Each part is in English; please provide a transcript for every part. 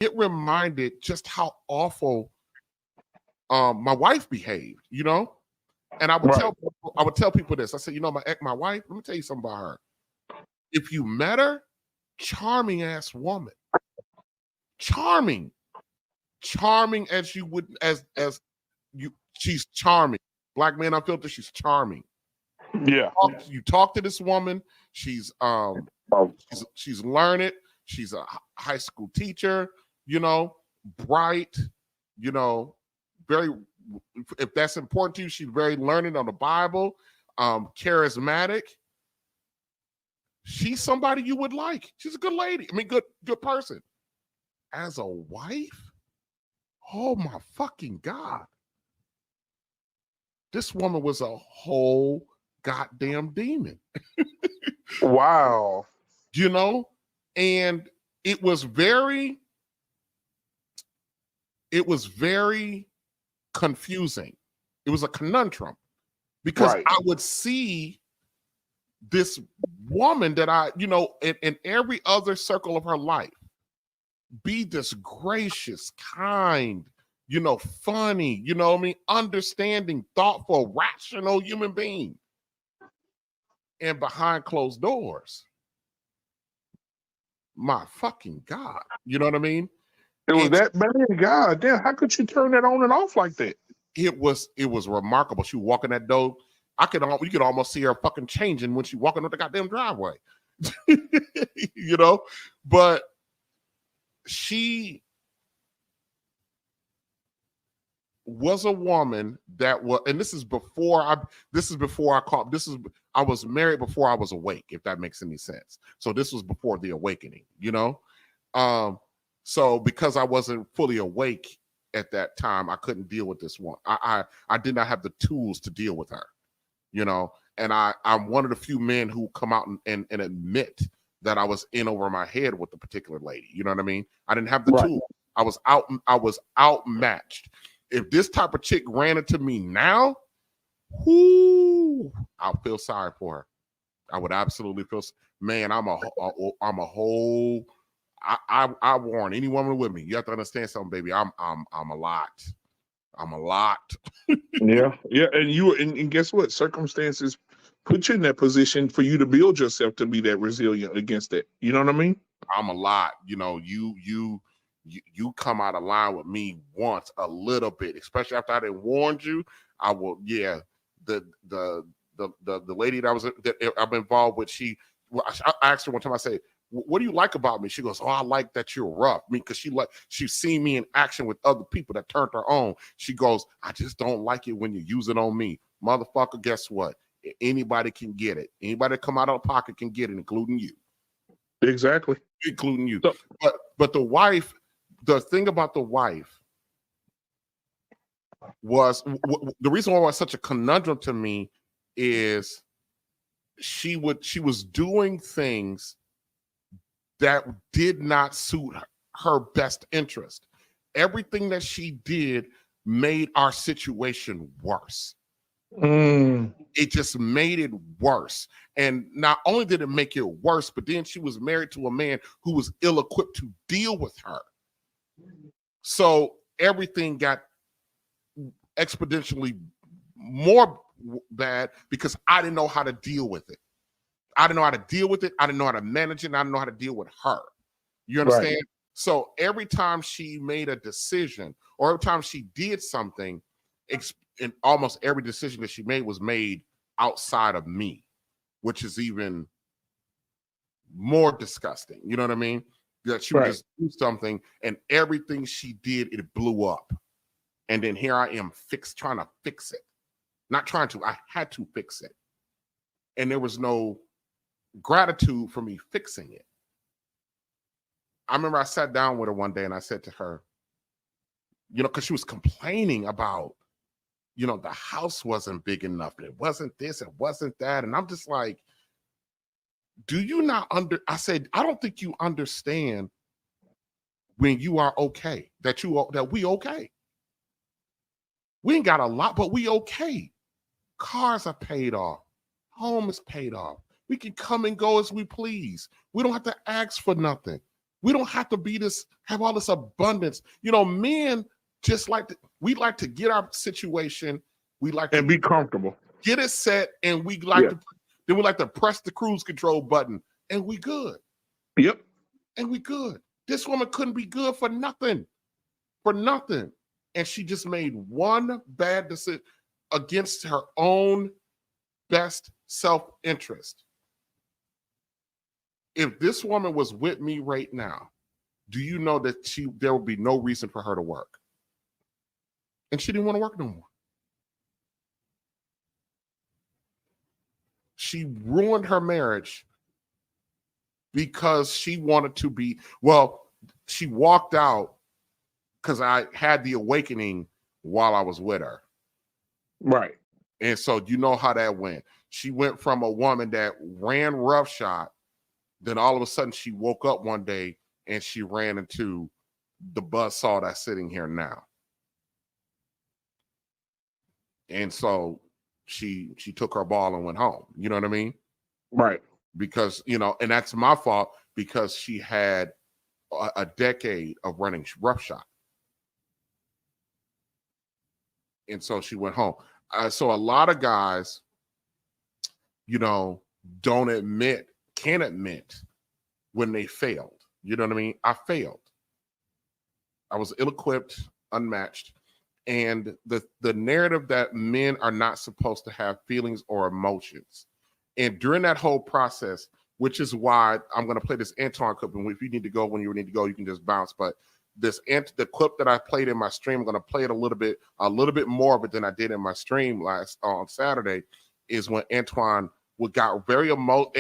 it reminded just how awful my wife behaved, you know? And I would tell people this. I said, you know, my wife, let me tell you something about her. If you met her, charming ass woman. Charming as you would as you, she's charming. Black man unfiltered, she's charming. Yeah. You talk to this woman, she's learned. She's a high school teacher, you know, bright, you know, very, if that's important to you, she's very learned on the Bible, charismatic. She's somebody you would like. She's a good lady. I mean, good person. As a wife, oh my fucking God. This woman was a whole goddamn demon. Wow. You know? And it was very confusing. It was a conundrum because I would see this woman that I, you know, in every other circle of her life, be this gracious, kind, you know, funny, you know what I mean, understanding, thoughtful, rational human being. And behind closed doors, my fucking God, you know what I mean? It was that bad. God damn, how could you turn that on and off like that? It was remarkable. She walking that door. You could almost see her fucking changing when she walking up the goddamn driveway. You know, but she was a woman that was, and I was married before I was awake, if that makes any sense. So this was before the awakening, you know? So because I wasn't fully awake at that time, I couldn't deal with this one. I did not have the tools to deal with her, you know? And I'm one of the few men who come out and admit that I was in over my head with the particular lady. You know what I mean? I didn't have the tools. I was outmatched. If this type of chick ran into me now, I'll feel sorry for her. I would absolutely feel, man, I warn any woman with me. You have to understand something, baby. I'm a lot. I'm a lot. Yeah. And guess what? Circumstances put you in that position for you to build yourself to be that resilient against that. You know what I mean? I'm a lot. You know, you come out of line with me once a little bit, especially after I didn't warned you. I will. Yeah. The lady that I'm involved with, I asked her one time. I said, "What do you like about me?" She goes, "Oh, I like that you're rough." I mean, because she's seen me in action with other people that turned her on. She goes, "I just don't like it when you use it on me, motherfucker." Guess what? Anybody can get it. Anybody that come out of the pocket can get it, including you. Exactly, including you. So, but the wife. The thing about the wife was the reason why it was such a conundrum to me is she was doing things that did not suit her best interest. Everything that she did made our situation worse. It just made it worse. And not only did it make it worse, but then she was married to a man who was ill-equipped to deal with her. So everything got exponentially more bad because I didn't know how to deal with it. I didn't know how to deal with it. I didn't know how to manage it. And I didn't know how to deal with her. You understand? Right. So every time she made a decision or every time she did something, and almost every decision that she made was made outside of me, which is even more disgusting. You know what I mean? That she would just do something and everything she did, it blew up. And then here I am trying to fix it. Not trying to, I had to fix it. And there was no gratitude for me fixing it. I remember I sat down with her one day and I said to her, you know, because she was complaining about, you know, the house wasn't big enough. And it wasn't this, it wasn't that. And I'm just like, do you not I said, I don't think you understand when you are okay, that we okay. We ain't got a lot, but we okay. Cars are paid off. Home is paid off. We can come and go as we please. We don't have to ask for nothing. We don't have to have all this abundance. Men just we like to get our situation. We like to be comfortable, get it set, and we like to press the cruise control button, and we good. Yep. And we good. This woman couldn't be good for nothing. And she just made one bad decision against her own best self-interest. If this woman was with me right now, do you know that there would be no reason for her to work? And she didn't want to work no more. She ruined her marriage because she wanted to be, she walked out because I had the awakening while I was with her. Right. And so you know how that went. She went from a woman that ran roughshod, then all of a sudden she woke up one day and she ran into the buzzsaw that's sitting here now. And so she took her ball and went home. You know what I mean? Right. Because, and that's my fault because she had a decade of running roughshod. And so she went home. So a lot of guys, can't admit when they failed. You know what I mean? I failed. I was ill-equipped, unmatched. And the narrative that men are not supposed to have feelings or emotions. And during that whole process, which is why I'm going to play this Antoine clip. And if you need to go when you need to go, you can just bounce. But the clip that I played in my stream, I'm going to play it a little bit more of it than I did in my stream on Saturday, is when Antoine got very emotional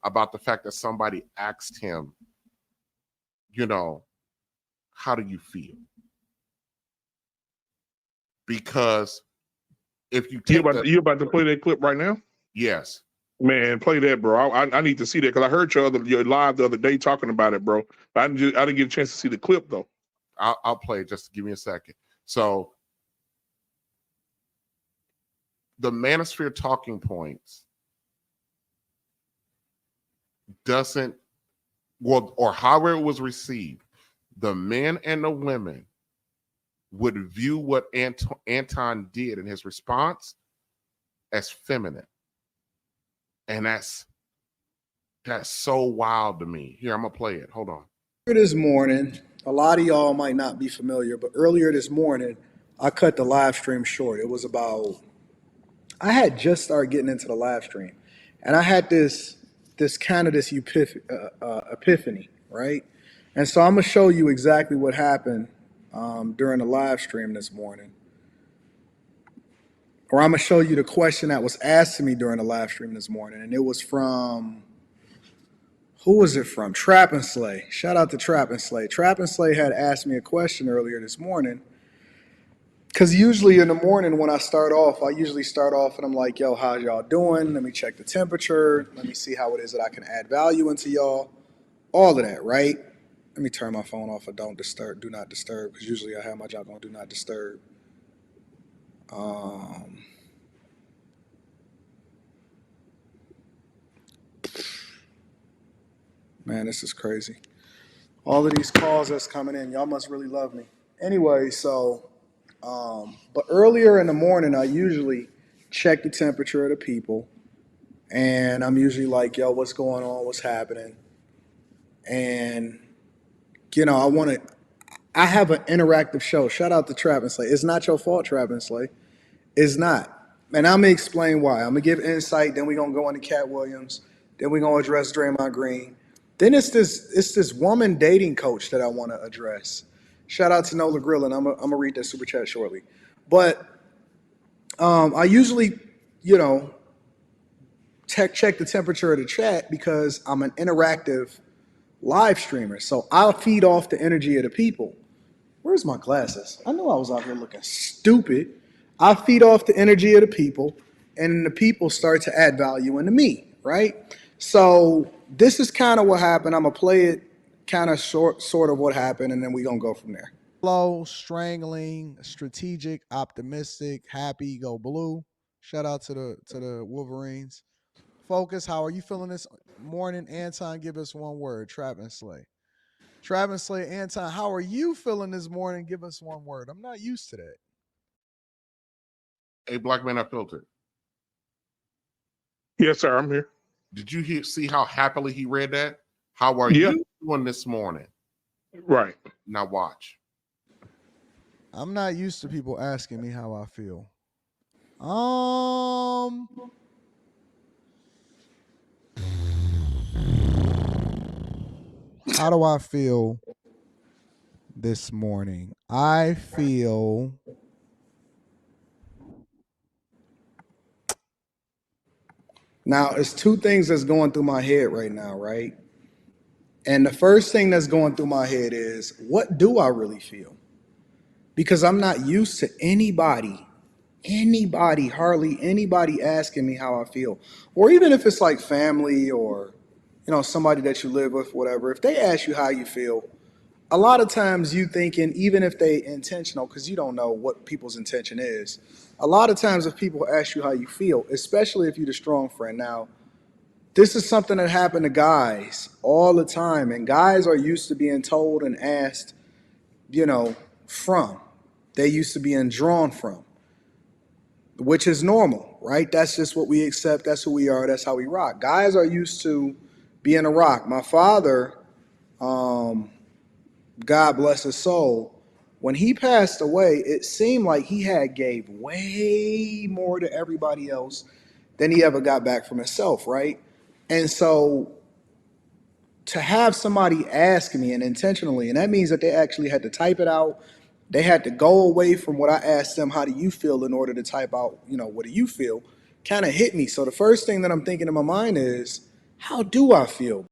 about the fact that somebody asked him, how do you feel? Because if you take you about to play that clip right now? Yes. Man, play that, bro. I need to see that because I heard your live the other day talking about it, bro. But I didn't get a chance to see the clip though. I'll play it. Just give me a second. So the manosphere talking points or however it was received, the men and the women would view what Anton did in his response as feminine. And that's so wild to me. Here, I'm going to play it. Hold on. This morning, a lot of y'all might not be familiar, but earlier this morning, I cut the live stream short. It was I had just started getting into the live stream, and I had this epiphany, right? And so I'm going to show you exactly what happened during the live stream this morning. Or I'm going to show you the question that was asked to me during the live stream this morning. And it was from, who was it from? Trap and Slay. Shout out to Trap and Slay. Trap and Slay had asked me a question earlier this morning. Because usually in the morning when I start off, and I'm like, yo, how y'all doing? Let me check the temperature. Let me see how it is that I can add value into y'all. All of that, right? Let me turn my phone off for do not disturb, because usually I have my job on do not disturb. Man, this is crazy. All of these calls that's coming in, y'all must really love me. Anyway, so, but earlier in the morning, I usually check the temperature of the people, and I'm usually like, yo, what's going on? What's happening? And, I have an interactive show. Shout out to Trap and Slay. It's not your fault, Trap and Slay. It's not. And I'm going to explain why. I'm going to give insight, then we're going to go into Cat Williams, then we're going to address Draymond Green. Then it's this woman dating coach that I want to address. Shout out to Nola Grill, and I'm gonna read that super chat shortly. But I usually, check the temperature of the chat because I'm an interactive live streamer. So I'll feed off the energy of the people. Where's my glasses? I knew I was out here looking stupid. I feed off the energy of the people, and the people start to add value into me, right? So this is kind of what happened. I'm going to play it kind of sort of what happened, and then we're going to go from there. Slow, strangling, strategic, optimistic, happy, go blue. Shout out to the Wolverines. Focus. How are you feeling this morning? Anton, give us one word. Trap and Slay. Trap and Slay, Anton, how are you feeling this morning? Give us one word. I'm not used to that. A black man unfiltered. Yes, sir. I'm here. Did you see how happily he read that? How are Yeah. you doing this morning? Right. Now watch. I'm not used to people asking me how I feel. How do I feel this morning? I feel Now, it's two things that's going through my head right now, right? And the first thing that's going through my head is, what do I really feel? Because I'm not used to anybody, hardly anybody asking me how I feel. Or even if it's like family or, somebody that you live with, whatever. If they ask you how you feel, a lot of times you thinking, even if they intentional, because you don't know what people's intention is. A lot of times if people ask you how you feel, especially if you're the strong friend. Now, this is something that happened to guys all the time. And guys are used to being told and asked, from. They used to being drawn from, which is normal, right? That's just what we accept. That's who we are. That's how we rock. Guys are used to being a rock. My father, God bless his soul, when he passed away, it seemed like he had gave way more to everybody else than he ever got back from himself, right? And so to have somebody ask me, and intentionally, and that means that they actually had to type it out. They had to go away from what I asked them, how do you feel, in order to type out, what do you feel, kind of hit me. So the first thing that I'm thinking in my mind is, how do I feel?